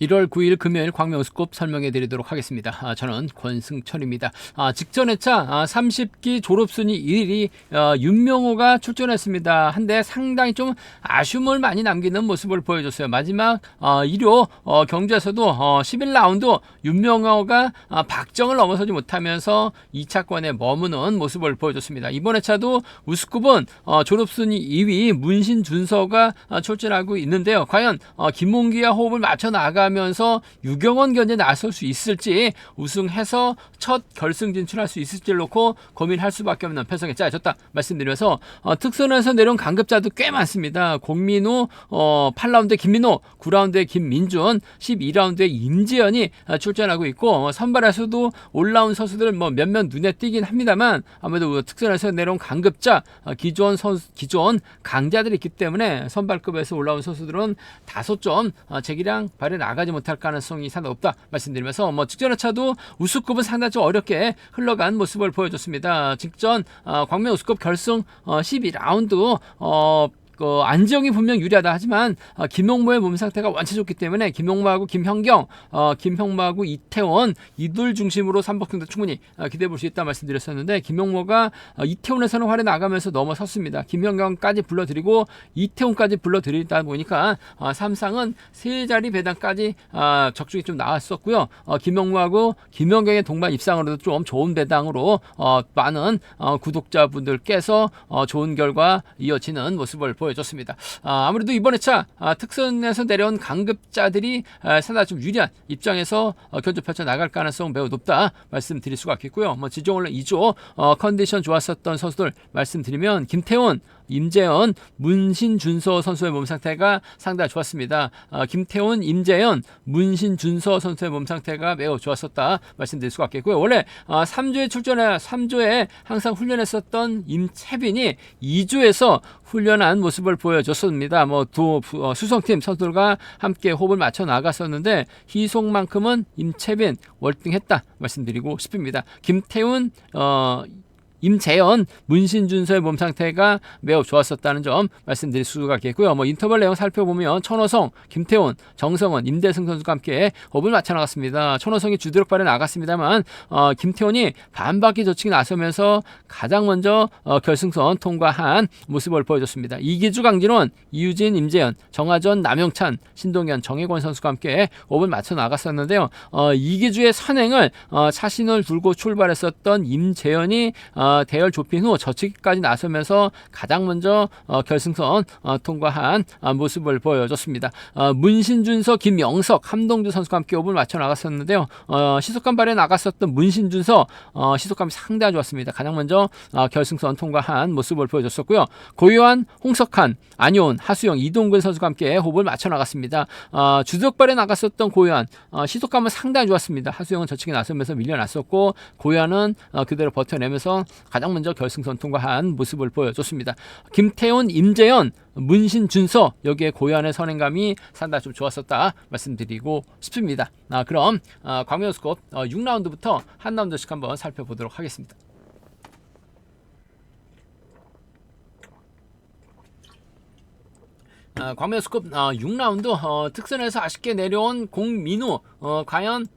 1월 9일 금요일 광명스컵 설명해 드리도록 하겠습니다. 저는 권승철입니다. 직전 회차 30기 졸업순위 1위 윤명호가 출전했습니다. 한데 상당히 좀 아쉬움을 많이 남기는 모습을 보여줬어요. 마지막 1호 경주에서도 11라운드 윤명호가 박정을 넘어서지 못하면서 2차권에 머무는 모습을 보여줬습니다. 이번 회차도 우스컵은 졸업순위 2위 문신준서가 출전하고 있는데요. 과연 김몽기와 호흡을 맞춰 나가면서 유경원 견제 나설 수 있을지, 우승해서 첫 결승 진출할 수 있을지를 놓고 고민할 수밖에 없는 편성에 짜여졌다 말씀드리면서 특선에서 내려온 강급자도 꽤 많습니다. 공민우 8라운드에 김민호, 9라운드에 김민준, 12라운드에 임재현이 출전하고 있고, 선발에서도 올라온 선수들 몇몇 눈에 띄긴 합니다만 아무래도 특선에서 내려온 강급자, 기존 강자들이 있기 때문에 선발급에서 올라온 선수들은 다소 좀 재기량 발휘 나가지 못할 가능성이 상당히 높다 말씀드리면서, 직전 회차도 우수급은 상당히 좀 어렵게 흘러간 모습을 보여줬습니다. 직전 광명 우수급 결승 12라운드 안지영이 분명 유리하다 하지만 김용모의 몸 상태가 원체 좋기 때문에 김용모하고 김형경, 김형모하고 이태원 이둘 중심으로 삼복승도 충분히 기대해 볼 수 있다 말씀드렸었는데, 김용모가 이태원에서는 활에 나가면서 넘어섰습니다. 김형경까지 불러드리고 이태원까지 불러드리다 보니까 삼상은 세 자리 배당까지 적중이 좀 나왔었고요. 김용모하고 김형경의 동반 입상으로도 좀 좋은 배당으로 많은 구독자분들께서 좋은 결과 이어지는 모습을 보여줬습니다. 아무래도 이번 회차 특선에서 내려온 강급자들이 상당히 좀 유리한 입장에서 견주 펼쳐 나갈 가능성 매우 높다 말씀드릴 수가 있겠고요. 지종원래 2조 컨디션 좋았었던 선수들 말씀드리면 김태훈, 임재현, 문신준서 선수의 몸 상태가 상당히 좋았습니다. 김태훈, 임재현, 문신준서 선수의 몸 상태가 매우 좋았었다 말씀드릴 수가 있겠고요. 원래 3조에 항상 훈련했었던 임채빈이 2조에서 훈련한 모습을 보여줬습니다. 수성팀 선수들과 함께 호흡을 맞춰 나갔었는데 희속만큼은 임채빈 월등했다 말씀드리고 싶습니다. 김태훈, 임재현, 문신준서의 몸 상태가 매우 좋았었다는 점 말씀드릴 수가 있겠고요. 인터벌 내용 살펴보면 천호성, 김태훈, 정성원, 임대승 선수가 함께 호흡을 맞춰 나갔습니다. 천호성이 주드럭발에 나갔습니다만 김태훈이 반바퀴 저치기 나서면서 가장 먼저 결승선 통과한 모습을 보여줬습니다. 이기주, 강진원, 이유진, 임재현, 정하전, 남영찬, 신동현, 정혜권 선수가 함께 호흡을 맞춰 나갔었는데요. 이기주의 선행을 차신을 두고 출발했었던 임재현이 대열 좁힌 후 저치기까지 나서면서 가장 먼저 결승선 통과한 모습을 보여줬습니다. 문신준서, 김영석, 함동주 선수가 함께 호흡을 맞춰 나갔었는데요. 시속감 발에 나갔었던 문신준서 시속감이 상당히 좋았습니다. 가장 먼저 결승선 통과한 모습을 보여줬었고요. 고요한, 홍석한, 안효은, 하수영, 이동근 선수가 함께 호흡을 맞춰 나갔습니다. 주적발에 나갔었던 고요한 시속감은 상당히 좋았습니다. 하수영은 저치기 나서면서 밀려났었고, 고요한은 그대로 버텨내면서 가장 먼저 결승선 통과한 모습을 보여줬습니다. 김태훈, 임재현, 문신준서 여기에 고요한의 선행감이 상당히 좀 좋았었다 말씀드리고 싶습니다. 그럼 광명스컵 6라운드부터 한 라운드씩 한번 살펴보도록 하겠습니다. 광명스컵 6라운드 특선에서 아쉽게 내려온 공민우, 과연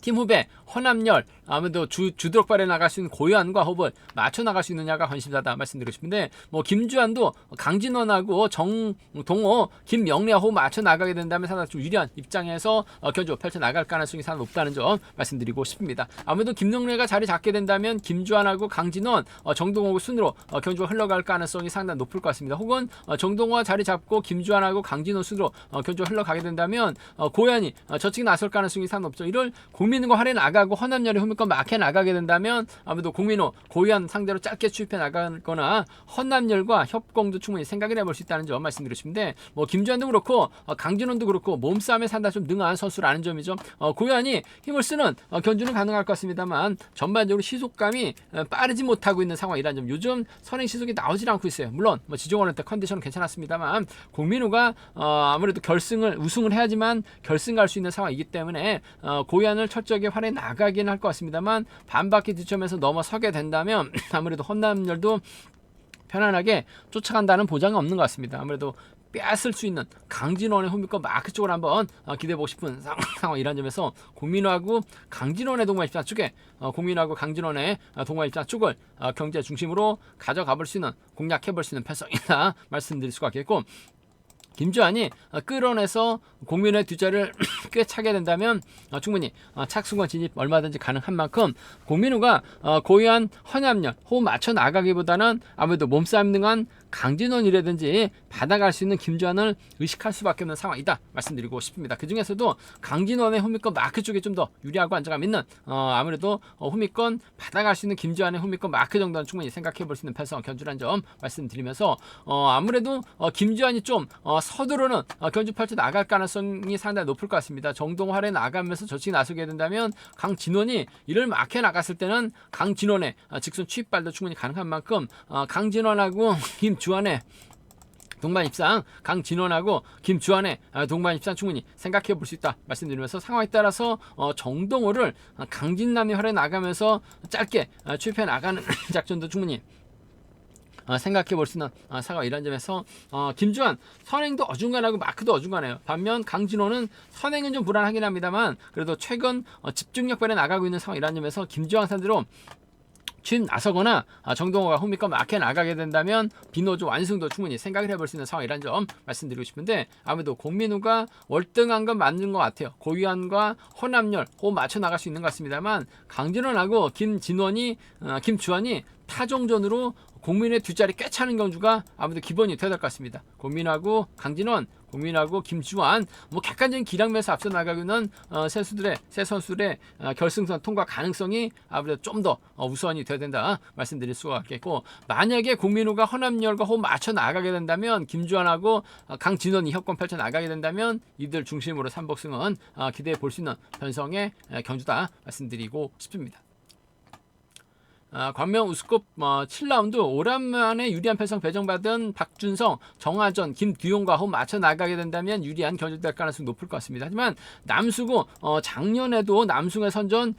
팀 후배 허남열, 아무래도 주드럭발에 나갈 수 있는 고요한과 호흡을 맞춰 나갈 수 있느냐가 관심사다 말씀드리고 싶은데, 김주환도 강진원하고 정동호, 김명리와 호흡 맞춰 나가게 된다면 상당히 좀 유리한 입장에서 견주 펼쳐 나갈 가능성이 상당히 높다는 점 말씀드리고 싶습니다. 아무래도 김명리가 자리 잡게 된다면 김주환하고 강진원, 정동호 순으로 견주가 흘러갈 가능성이 상당히 높을 것 같습니다. 혹은 정동호가 자리 잡고 김주환하고 강진원 순으로 견주가 흘러가게 된다면 고요한이 저측에 나설 가능성이 상당히 높죠. 이럴 공민과 활에 나가고 허남열이 후미권 막해 나가게 된다면 아무래도 공민호, 고요한 상대로 짧게 추입해 나가거나 허남열과 협공도 충분히 생각을 해볼 수 있다는 점 말씀드리고 싶은데, 김주환도 그렇고 강진원도 그렇고 몸싸움에 상당히 좀 능한 선수라는 점이죠. 고요한이 힘을 쓰는 견주는 가능할 것 같습니다만 전반적으로 시속감이 빠르지 못하고 있는 상황이라는 점, 요즘 선행 시속이 나오질 않고 있어요. 물론 지종원한테 컨디션은 괜찮았습니다만 공민호가 아무래도 우승을 해야지만 결승 갈 수 있는 상황이기 때문에 고요한을 철저하게 활에 나가긴 할 것 같습니다만 반바퀴 뒤점에서 넘어서게 된다면 아무래도 허남열도 편안하게 쫓아간다는 보장은 없는 것 같습니다. 아무래도 빼앗을 수 있는 강진원의 홈이권 마크 쪽을 한번 기대해보고 싶은 상황. 이런 점에서 공민호하고 강진원의 동반 입장 쪽에 공민호하고 강진원의 동반 입장 쪽을 경제 중심으로 가져가 볼 수 있는, 공략해 볼 수 있는 편성이다 말씀드릴 수가 있겠고, 김주환이 끌어내서 공민호의 뒷자리를 꿰차게 된다면 충분히 착수권 진입 얼마든지 가능한 만큼, 공민호가 고유한 헌합력 호흡 맞춰 나가기보다는 아무래도 몸싸움 능한 강진원이라든지 받아갈 수 있는 김주환을 의식할 수밖에 없는 상황이다 말씀드리고 싶습니다. 그 중에서도 강진원의 홈이권 마크 쪽에 좀 더 유리하고 안정감 있는, 아무래도 홈이권 받아갈 수 있는 김주환의 홈이권 마크 정도는 충분히 생각해 볼 수 있는 편성 견주란 점 말씀드리면서, 아무래도 김주환이 좀 서두르는 견주 펼쳐 나갈 가능성이 상당히 높을 것 같습니다. 정동활에 나가면서 저측이 나서게 된다면 강진원이 이를 막혀 나갔을 때는 강진원의 직선 취입발도 충분히 가능한 만큼, 강진원하고 김주환의 동반 입상, 강진원하고 김주환의 동반 입상 충분히 생각해 볼 수 있다 말씀드리면서, 상황에 따라서 정동호를 강진남이 활에 나가면서 짧게 취입해 나가는 작전도 충분히 생각해 볼 수 있는 상황. 이런 점에서 김주환 선행도 어중간하고 마크도 어중간해요. 반면 강진호는 선행은 좀 불안하긴 합니다만 그래도 최근 집중력 발에 나가고 있는 상황. 이런 점에서 김주환 상대로 취임 나서거나 정동호가 홈이권 막혀 나가게 된다면 비노조 완승도 충분히 생각을 해볼 수 있는 상황이라는 점 말씀드리고 싶은데, 아무래도 공민우가 월등한 건 맞는 것 같아요. 고유한과 혼합열 호흡 맞춰 나갈 수 있는 것 같습니다만, 강진원하고 김주환이 타종전으로 공민의 뒷자리 꿰차는 경주가 아무래도 기본이 되어야 될 것 같습니다. 공민하고 강진원, 공민하고 김주환, 객관적인 기량면에서 앞서 나가고 있는 세 선수들의 결승선 통과 가능성이 아무래도 좀 더 우선이 되어야 된다 말씀드릴 수가 있겠고, 만약에 공민우가 헌합열과 호흡 맞춰 나가게 된다면 김주환하고 강진원이 협권 펼쳐 나가게 된다면 이들 중심으로 삼복승은 기대해 볼 수 있는 편성의 경주다 말씀드리고 싶습니다. 광명 우스컵 7라운드 오랜만에 유리한 편성 배정받은 박준성, 정하전, 김두용과 호흡 맞춰 나가게 된다면 유리한 견주될 가능성이 높을 것 같습니다. 하지만 남수구 작년에도 남수구의 선전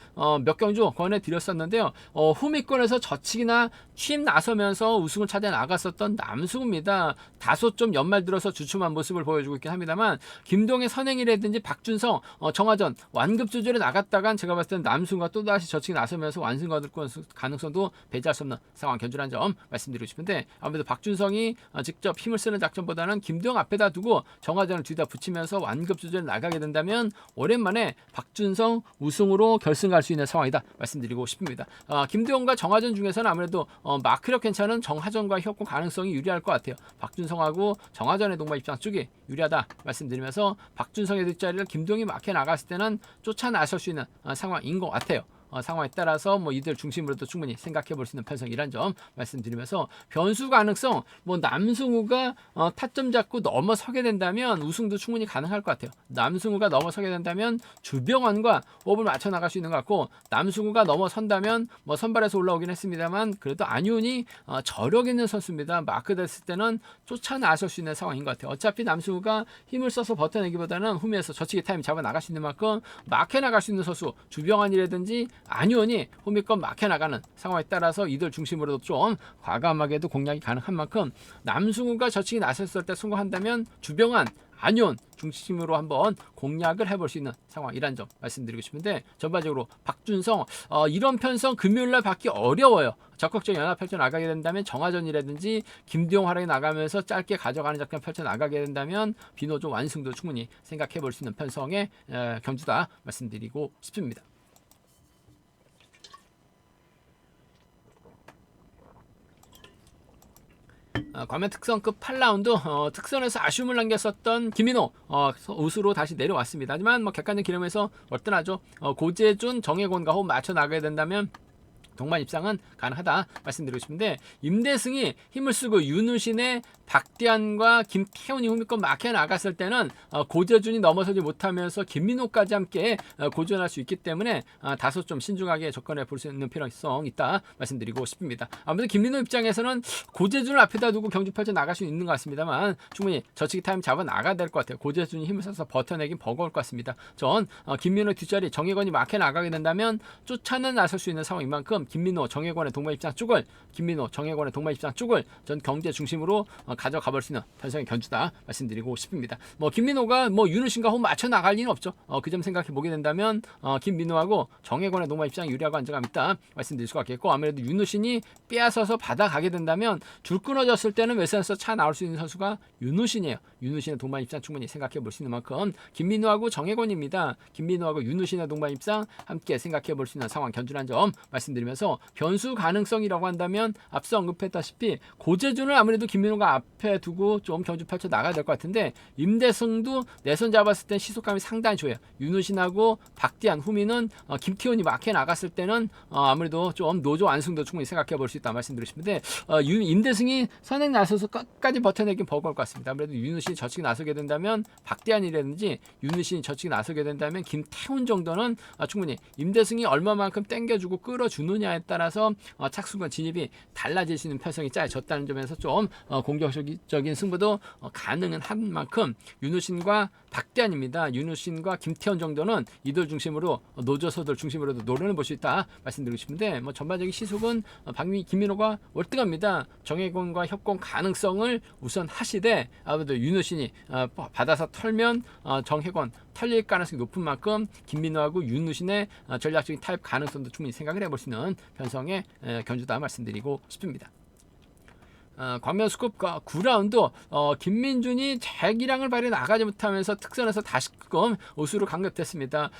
몇 경주 권해드렸었는데요. 후미권에서 저측이나 취임 나서면서 우승을 찾아 나갔었던 남수구입니다. 다소 좀 연말 들어서 주춤한 모습을 보여주고 있긴 합니다만, 김동의 선행이라든지 박준성, 정하전 완급 조절에 나갔다간 제가 봤을 때는 남수구가 또다시 저측이 나서면서 완승 거둘 가능성도 배제할 수 없는 상황 견주라는 점 말씀드리고 싶은데, 아무래도 박준성이 직접 힘을 쓰는 작전보다는 김두영 앞에다 두고 정하전을 뒤다 붙이면서 완급 조절에 나가게 된다면 오랜만에 박준성 우승으로 결승 갈 수 있는 상황이다 말씀드리고 싶습니다. 김두영과 정하전 중에서는 아무래도 마크력 괜찮은 정하전과 협공 가능성이 유리할 것 같아요. 박준성하고 정하전의 동반 입장 쪽이 유리하다 말씀드리면서, 박준성의 뒷자리를 김두영이 막혀 나갔을 때는 쫓아 나설 수 있는 상황인 것 같아요. 상황에 따라서 이들 중심으로도 충분히 생각해 볼 수 있는 편성이란 점 말씀드리면서, 변수 가능성 남승우가 타점 잡고 넘어서게 된다면 우승도 충분히 가능할 것 같아요. 남승우가 넘어서게 된다면 주병원과 호흡을 맞춰 나갈 수 있는 것 같고, 남승우가 넘어선다면 선발에서 올라오긴 했습니다만 그래도 안윤이 저력 있는 선수입니다. 마크 됐을 때는 쫓아 나설 수 있는 상황인 것 같아요. 어차피 남승우가 힘을 써서 버텨내기보다는 후미에서 저치기 타임 잡아 나갈 수 있는 만큼 막혀 나갈 수 있는 선수 주병환이라든지 안윤이 홈이권 막혀 나가는 상황에 따라서 이들 중심으로도 좀 과감하게도 공략이 가능한 만큼, 남승우가 저측이 나섰을 때 성공한다면 주병환, 안윤 중심으로 한번 공략을 해볼 수 있는 상황이란 점 말씀드리고 싶은데, 전반적으로 박준성 이런 편성 금요일날 받기 어려워요. 적극적인 연합 펼쳐 나가게 된다면 정하전이라든지 김두용 활약이 나가면서 짧게 가져가는 작전 펼쳐 나가게 된다면 비노조 완승도 충분히 생각해 볼 수 있는 편성의 경주다 말씀드리고 싶습니다. 과면 특선급 8라운드 특선에서 아쉬움을 남겼었던 김민호 우수로 다시 내려왔습니다. 하지만 객관적 기름에서 월등하죠. 고재준, 정혜곤과 호흡 맞춰 나가야 된다면 동반 입상은 가능하다 말씀드리고 싶은데, 임대승이 힘을 쓰고 윤우신의 박대한과 김태훈이 홈이권 막혀 나갔을 때는 고재준이 넘어서지 못하면서 김민호까지 함께 고전할 수 있기 때문에 다소 좀 신중하게 접근해 볼 수 있는 필요성이 있다 말씀드리고 싶습니다. 아무튼 김민호 입장에서는 고재준을 앞에다 두고 경주 펼쳐 나갈 수 있는 것 같습니다만 충분히 저치기 타임 잡아 나가야 될 것 같아요. 고재준이 힘을 써서 버텨내긴 버거울 것 같습니다. 전 김민호 뒷자리 정혜건이 막혀 나가게 된다면 쫓아는 나설 수 있는 상황인 만큼 김민호, 정혜건의 동반 입장 쪽을 전 경제 중심으로 가져가 볼 수 있는 편성의 견주다 말씀드리고 싶습니다. 뭐 김민호가 뭐 윤우신과 호흡 맞춰 나갈 리는 없죠. 그 점 생각해 보게 된다면 김민호하고 정혜권의 동반 입장 유리하고 안정감 있다 말씀드릴 수가 있겠고, 아무래도 윤우신이 빼앗아서 받아가게 된다면 줄 끊어졌을 때는 외선에서 차 나올 수 있는 선수가 윤우신이에요. 윤우신의 동반 입장 충분히 생각해 볼 수 있는 만큼 김민호하고 정혜권입니다. 김민호하고 윤우신의 동반 입장 함께 생각해 볼 수 있는 상황 견주란 점 말씀드리면서, 변수 가능성이라고 한다면 앞서 언급했다시피 고재준을 아무래도 김민호가 앞에 두고 좀 견주 펼쳐 나가야 될 것 같은데, 임대승도 내선 잡았을 때 시속감이 상당히 좋아요. 윤우신하고 박디안, 후미는 김태훈이 막혀 나갔을 때는 아무래도 좀 노조 완승도 충분히 생각해 볼 수 있다 말씀드리고 싶은데, 임대승이 선행 나서서 끝까지 버텨내긴 버거울 것 같습니다. 아무래도 윤우신이 저측에 나서게 된다면 박디안이라든지, 윤우신이 저측에 나서게 된다면 김태훈 정도는 충분히 임대승이 얼마만큼 땡겨주고 끌어주느냐에 따라서 착수권 진입이 달라질 수 있는 편성이 짜여졌다는 점에서 좀 공격적인 승부도 가능은 한 만큼 윤우신과 박대안입니다. 윤우신과 김태현 정도는 이들 중심으로 노조서들 중심으로도 노련을 볼 수 있다 말씀드리고 싶은데, 뭐 전반적인 시속은 김민호가 월등합니다. 정혜권과 협공 가능성을 우선 하시되, 아무래도 윤우신이 받아서 털면 정혜권 털릴 가능성이 높은 만큼 김민호하고 윤우신의 전략적인 타협 가능성도 충분히 생각을 해볼 수 있는 편성의 견주다 말씀드리고 싶습니다. 광명 스쿱 9라운드 김민준이 재기량을 발휘 나가지 못하면서 특선에서 다시금 우수로 강력됐습니다.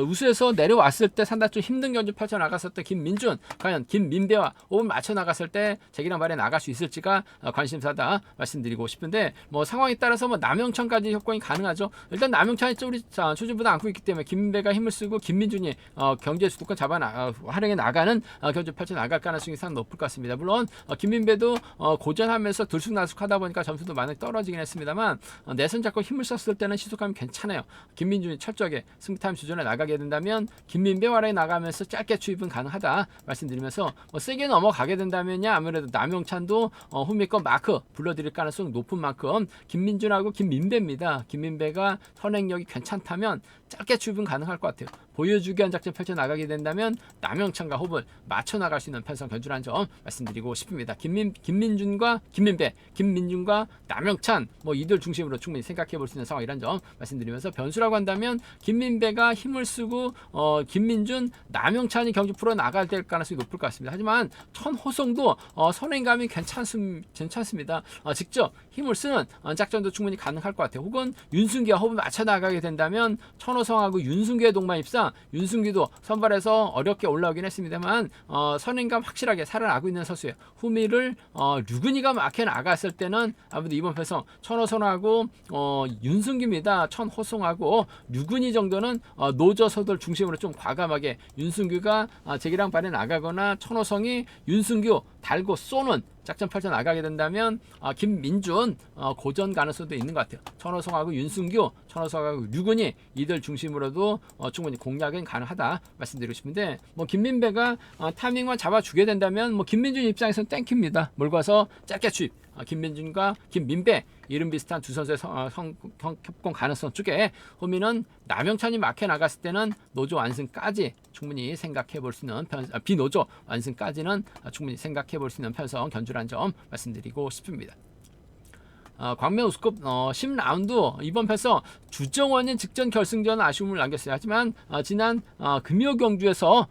우수에서 내려왔을 때 상당히 좀 힘든 견주 펼쳐 나갔었던 김민준, 과연 김민배와 5분 맞춰 나갔을 때 재기량 발휘 나갈 수 있을지가 관심사다 말씀드리고 싶은데, 뭐 상황에 따라서 뭐 남영천까지 협공이 가능하죠. 일단 남영천이 우리 초중보다 안고 있기 때문에 김민배가 힘을 쓰고 김민준이 경제 주도권 활용해 나가는 견주 펼쳐 나갈 가능성이 상당히 높을 것 같습니다. 물론 김민배도 고전하면서 들쑥날쑥 하다 보니까 점수도 많이 떨어지긴 했습니다만, 내선 잡고 힘을 썼을 때는 시속감이 괜찮아요. 김민준이 철저하게 승부타임 주전에 나가게 된다면 김민배 와라에 나가면서 짧게 추입은 가능하다 말씀드리면서, 세게 넘어가게 된다면야 아무래도 남영찬도 후미권 마크 불러드릴 가능성이 높은 만큼 김민준하고 김민배입니다. 김민배가 선행력이 괜찮다면 짧게 추입은 가능할 것 같아요. 보여주기 한 작전 펼쳐 나가게 된다면 남영찬과 호흡을 맞춰 나갈 수 있는 편성 견주라는 점 말씀드리고 싶습니다. 김민준과 김민배, 김민준과 남영찬 이들 중심으로 충분히 생각해 볼 수 있는 상황이란 점 말씀드리면서, 변수라고 한다면 김민배가 힘을 쓰고 김민준, 남영찬이 경주 풀어 나갈 될 가능성이 높을 것 같습니다. 하지만 천호성도 선행감이 괜찮습니다. 직접 힘을 쓰는 작전도 충분히 가능할 것 같아요. 혹은 윤승기와 호흡을 맞춰 나가게 된다면 천호성하고 윤승기의 동반 입상, 윤승기도 선발에서 어렵게 올라오긴 했습니다만 선행감 확실하게 살아나고 있는 선수예요. 후미를 류근이가 막혀 나갔을 때는 아무래도 이번 편성 천호성하고 윤승기입니다. 천호성하고 류근이 정도는 노저서들 중심으로 좀 과감하게 윤승규가 재기량 발에 나가거나 천호성이 윤승규 달고 쏘는 작전 펼쳐 나가게 된다면 김민준 고전 가능성도 있는 것 같아요. 천호성하고 윤승규, 천호성하고 류근이 이들 중심으로도 충분히 공략은 가능하다 말씀드리고 싶은데, 김민배가 타이밍만 잡아주게 된다면 김민준 입장에서는 땡큐입니다. 몰고 와서 짧게 추입. 김민준과 김민배 이름 비슷한 두 선수의 협공 가능성 쪽에, 호미는 남영찬이 막혀 나갔을 때는 노조 완승까지 충분히 생각해 볼 수 있는 비노조 완승까지는 충분히 생각해 볼 수 있는 편성 견주란 점 말씀드리고 싶습니다. 광명 우스컵 10라운드 이번 편성 주정원이 직전 결승전 아쉬움을 남겼어요. 하지만 지난 금요 경주에서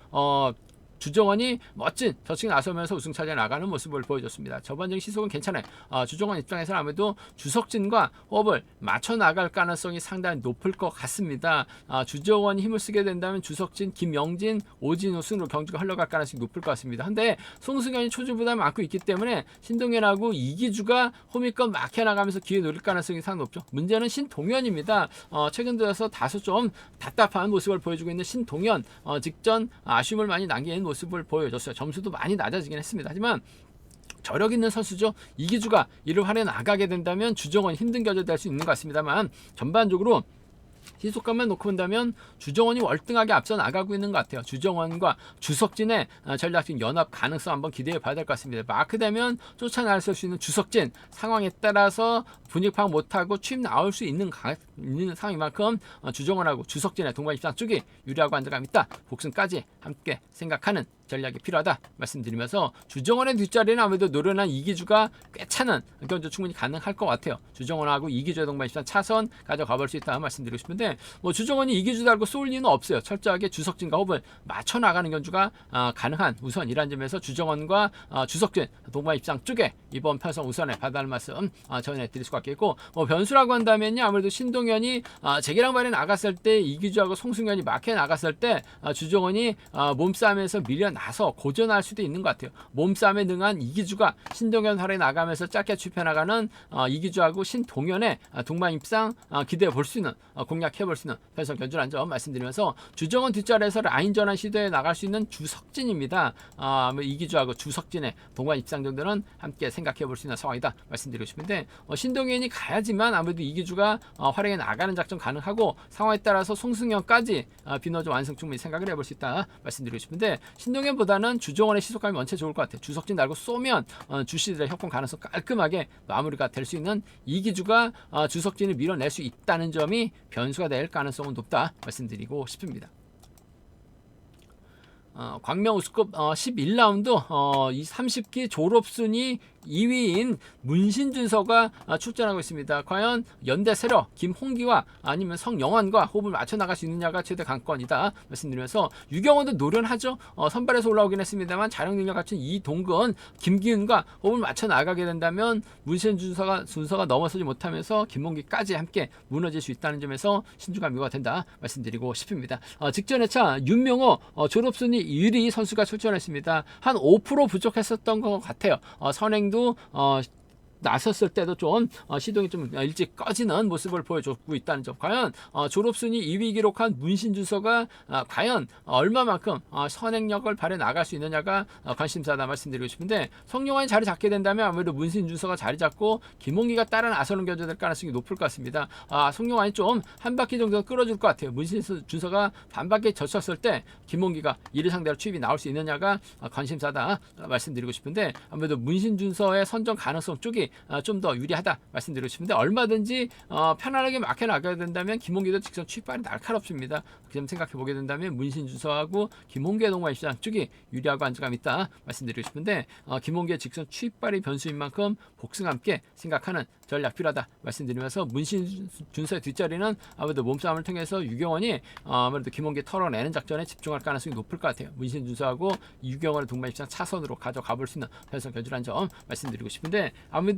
주정원이 멋진 저측에 나서면서 우승 차지해 나가는 모습을 보여줬습니다. 전반적인 시속은 괜찮아요. 주정원 입장에서는 아무래도 주석진과 호흡을 맞춰 나갈 가능성이 상당히 높을 것 같습니다. 주정원이 힘을 쓰게 된다면 주석진, 김영진, 오진우 순으로 경주가 흘러갈 가능성이 높을 것 같습니다. 한데 송승현이 초중부담을 안고 있기 때문에 신동현하고 이기주가 호미권 막혀 나가면서 기회 노릴 가능성이 상당히 높죠. 문제는 신동현입니다. 최근 들어서 다소 좀 답답한 모습을 보여주고 있는 신동현, 직전 아쉬움을 많이 남긴 모습을 보여줬어요. 점수도 많이 낮아지긴 했습니다. 하지만 저력 있는 선수죠. 이기주가 이를 활용해 나가게 된다면 주정원 힘든 겨자 될 수 있는 것 같습니다만, 전반적으로 시속감만 놓고 본다면 주정원이 월등하게 앞서 나가고 있는 것 같아요. 주정원과 주석진의 전략적인 연합 가능성 한번 기대해 봐야 될 것 같습니다. 마크되면 쫓아나갈 수 있는 주석진, 상황에 따라서 분위기 파악 못하고 취임 나올 수 있는 상황인 만큼 주정원하고 주석진의 동반 입장 쪽이 유리하고 안정감 있다. 복승까지 함께 생각하는 전략이 필요하다 말씀드리면서 주정원의 뒷자리는 아무래도 노련한 이기주가 꽤 차는 견주 충분히 가능할 것 같아요. 주정원하고 이기주의 동반 입장 차선 가져가 볼 수 있다 말씀드리고 싶은데 뭐 주정원이 이기주 달고 쏠 리는 없어요. 철저하게 주석진과 호흡을 맞춰 나가는 견주가 가능한 우선이라는 점에서 주정원과 주석진 동반 입장 쪽에 이번 편성 우선에 받아할 말씀 전해드릴 수가 있겠고, 뭐 변수라고 한다면요 아무래도 신동현이 재계량발에 나갔을 때 이기주하고 송승현이 막혀 나갔을 때 주정원이 몸싸움에서 밀려나서 고전할 수도 있는 것 같아요. 몸싸움에 능한 이기주가 신동현 활에 나가면서 짧게 좁혀나가는 이기주하고 신동현의 동반 입상 기대해 볼 수 있는 공략해 볼 수 있는 편성 견주라는 점 말씀드리면서 주정원 뒷자리에서 라인 전환 시도에 나갈 수 있는 주석진입니다. 이기주하고 주석진의 동반 입상 정도는 함께 생각해 볼 수 있는 상황이다 말씀드리고 싶은데, 신동현이 가야지만 아무래도 이기주가 활약에 나가는 작전 가능하고 상황에 따라서 송승현까지 비너즈 완성 충분히 생각을 해볼 수 있다 말씀드리고 싶은데, 신동현보다는 주정원의 시속감이 원체 좋을 것 같아요. 주석진 달고 쏘면 주시들의 협공 가능성 깔끔하게 마무리가 될 수 있는 이기주가 주석진을 밀어낼 수 있다는 점이 변수가 될 가능성은 높다 말씀드리고 싶습니다. 광명우스컵 11라운드 이 30기 졸업순위 2위인 문신준서가 출전하고 있습니다. 과연 연대 세력 김홍기와 아니면 성영환과 호흡을 맞춰 나갈 수 있느냐가 최대 관건이다 말씀드리면서, 유경원도 노련하죠. 선발에서 올라오긴 했습니다만 자력 능력 갖춘 이동근, 김기훈과 호흡을 맞춰 나가게 된다면 문신준서가 넘어서지 못하면서 김홍기까지 함께 무너질 수 있다는 점에서 신중한 묘가 된다 말씀드리고 싶습니다. 직전 회차 윤명호 졸업순위 1위 선수가 출전했습니다. 한 5% 부족했었던 것 같아요. 선행도 나섰을 때도 좀 시동이 좀 일찍 꺼지는 모습을 보여주고 있다는 점, 과연 졸업순위 2위 기록한 문신준서가 과연 얼마만큼 선행력을 발휘 나갈 수 있느냐가 관심사다 말씀드리고 싶은데, 성룡환이 자리 잡게 된다면 아무래도 문신준서가 자리 잡고 김홍기가 따라 나서는 견제 될 가능성이 높을 것 같습니다. 성룡환이 좀 한 바퀴 정도 끌어줄 것 같아요. 문신준서가 반바퀴 젖혔을 때 김홍기가 이를 상대로 추입이 나올 수 있느냐가 관심사다 말씀드리고 싶은데, 아무래도 문신준서의 선정 가능성 쪽이 좀 더 유리하다 말씀드리고 싶은데, 얼마든지 편안하게 막혀 나가야 된다면 김홍기도 직선 취입발이 날카롭습니다. 그 점 생각해 보게 된다면 문신준서하고 김홍기의 동반 입장 쪽이 유리하고 안정감 있다 말씀드리고 싶은데, 김홍기의 직선 취입발이 변수인 만큼 복승 함께 생각하는 전략 필요하다 말씀드리면서, 문신준서의 뒷자리는 아무래도 몸싸움을 통해서 유경원이 아무래도 김홍기 털어내는 작전에 집중할 가능성이 높을 것 같아요. 문신준서하고 유경원의 동반 입장 차선으로 가져가 볼 수 있는 편성 견주라는 점 말씀드리고 싶은데, 아무래도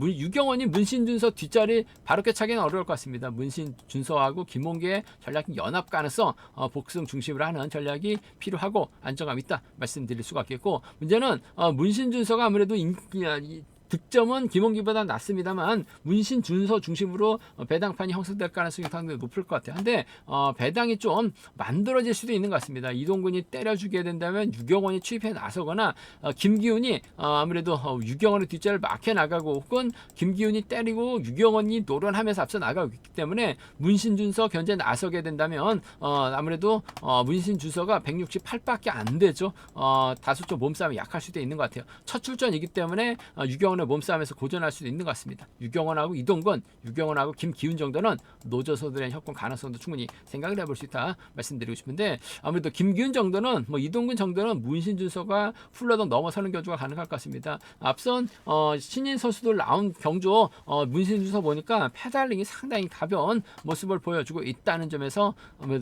유경원이 문신준서 뒷자리 바로 꿰차기는 어려울 것 같습니다. 문신준서하고 김홍기의 전략 연합 가능성, 복승 중심으로 하는 전략이 필요하고 안정감 있다 말씀드릴 수가 있겠고, 문제는 문신준서가 아무래도 득점은 김홍기보다 낮습니다만 문신준서 중심으로 배당판이 형성될 가능성이 상당히 높을 것 같아요. 근데 배당이 좀 만들어질 수도 있는 것 같습니다. 이동근이 때려주게 된다면 유경원이 추입해 나서거나 김기훈이 아무래도 유경원의 뒷자리를 막혀 나가고, 혹은 김기훈이 때리고 유경원이 노련하면서 앞서 나가고 있기 때문에 문신준서 견제에 나서게 된다면 아무래도 문신준서가 168밖에 안 되죠. 다소 좀 몸싸움이 약할 수도 있는 것 같아요. 첫 출전이기 때문에 유경원 몸싸움에서 고전할 수도 있는 것 같습니다. 유경원하고 이동건, 유경원하고 김기훈 정도는 노저서들의 협공 가능성도 충분히 생각을 해볼 수 있다 말씀드리고 싶은데, 아무래도 김기훈 정도는 이동근 정도는 문신준서가 훌러덩 넘어서는 견주가 가능할 것 같습니다. 앞선 신인 선수들 나온 경주 문신준서 보니까 페달링이 상당히 가벼운 모습을 보여주고 있다는 점에서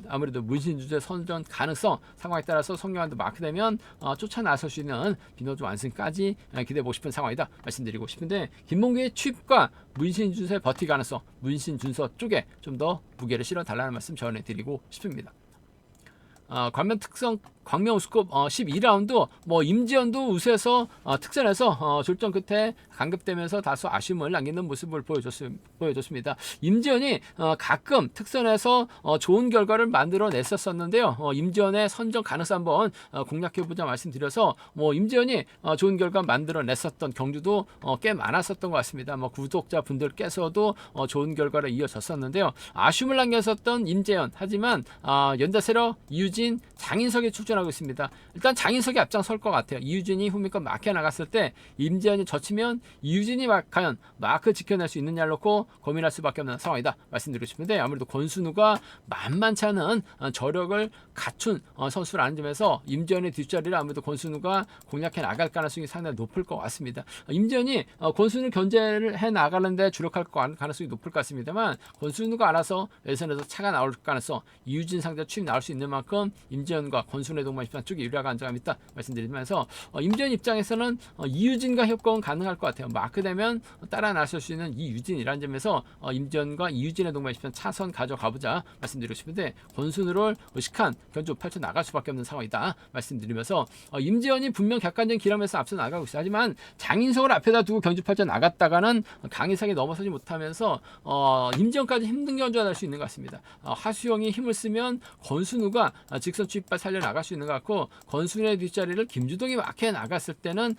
아무래도 문신준서의 선전 가능성, 상황에 따라서 성룡환도 마크되면 쫓아 나설 수 있는 비너즈 완승까지 기대해보고 싶은 상황이다 말씀드리고 싶은데, 김몽규의 취입과 문신준서의 버티 가능성, 문신준서 쪽에 좀 더 무게를 실어 달라는 말씀 전해드리고 싶습니다. 관면 특성 광명우스컵 12라운드 임지연도 우세해서 특선에서 졸전 끝에 강급되면서 다소 아쉬움을 남기는 모습을 보여줬습니다. 임지연이 가끔 특선에서 좋은 결과를 만들어냈었는데요. 임지연의 선정 가능성 한번 공략해보자 말씀드려서 임지연이 좋은 결과 만들어냈었던 경주도 꽤 많았었던 것 같습니다. 구독자분들께서도 좋은 결과를 이어졌었는데요. 아쉬움을 남겼었던 임재현, 하지만 연다세력 이유진, 장인석이 출전 출전하고 있습니다. 일단 장인석이 앞장설 것 같아요. 이유진이 후미권 마크에 나갔을 때 임재현이 젖히면 이유진이 과연 마크 지켜낼 수 있느냐를 놓고 고민할 수밖에 없는 상황이다 말씀드리고 싶은데, 아무래도 권순우가 만만치 않은 저력을 갖춘 선수라는 점에서 임재현의 뒷자리를 아무래도 권순우가 공략해 나갈 가능성이 상당히 높을 것 같습니다. 임재현이 권순우 견제를 해 나가는데 주력할 가능성이 높을 것 같습니다만, 권순우가 알아서 예선에서 차가 나올 가능성, 이유진 상대 추임 나올 수 있는 만큼 임재현과 권순우의 동반 입장 쪽이 유리하가 안정감 있다 말씀드리면서, 임재현 입장에서는 이유진과 협공은 가능할 것 같아요. 마크 되면 따라 나설 수 있는 이유진이라는 점에서 임재현과 이유진의 동반 입장 차선 가져가보자 말씀드리고 싶은데, 권순우를 의식한 견주 펼쳐 나갈 수밖에 없는 상황이다 말씀드리면서, 임재현이 분명 객관적인 기량에서 앞서 나가고 있어요. 하지만 장인석을 앞에다 두고 견주 펼쳐 나갔다가는 강인석이 넘어서지 못하면서 임재현까지 힘든 견주가 날 수 있는 것 같습니다. 하수영이 힘을 쓰면 권순우가 직선 추입발 살려 나갈 수 있는 것 같고, 권순우의 뒷자리를 김주동이 막혀 나갔을 때는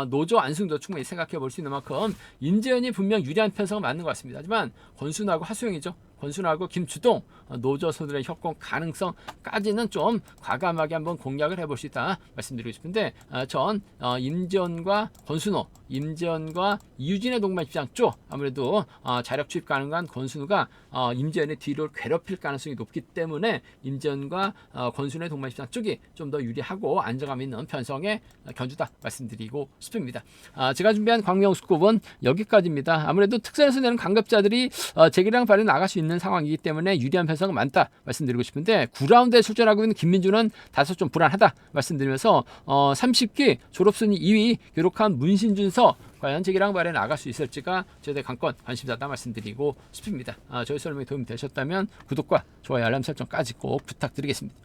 노조 안승도 충분히 생각해 볼 수 있는 만큼 임재현이 분명 유리한 편성은 맞는 것 같습니다. 하지만 권순우하고 하수영이죠. 권순우하고 김주동 노조 선수들의 협공 가능성까지는 좀 과감하게 한번 공략을 해볼 수 있다 말씀드리고 싶은데, 전 임재현과 권순우, 임재현과 이유진의 동반 입장 쪽 아무래도 자력 추입 가능한 권순우가 임재현의 뒤를 괴롭힐 가능성이 높기 때문에 임재현과 권순우의 동반 입장 쪽이 좀 더 유리하고 안정감 있는 편성의 견주다 말씀드리고 싶습니다. 제가 준비한 광명스컵은 여기까지입니다. 아무래도 특선에서 내는 강급자들이 재기량 발휘 나갈 수 있는 상황이기 때문에 유리한 편성은 많다 말씀드리고 싶은데, 9라운드에 출전하고 있는 김민주는 다소 좀 불안하다 말씀드리면서 30기 졸업순위 2위 기록한 문신준서 과연 재기량 발휘에 나갈 수 있을지가 저의 관건 관심사다 말씀드리고 싶습니다. 저희 설명이 도움이 되셨다면 구독과 좋아요 알람 설정까지 꼭 부탁드리겠습니다.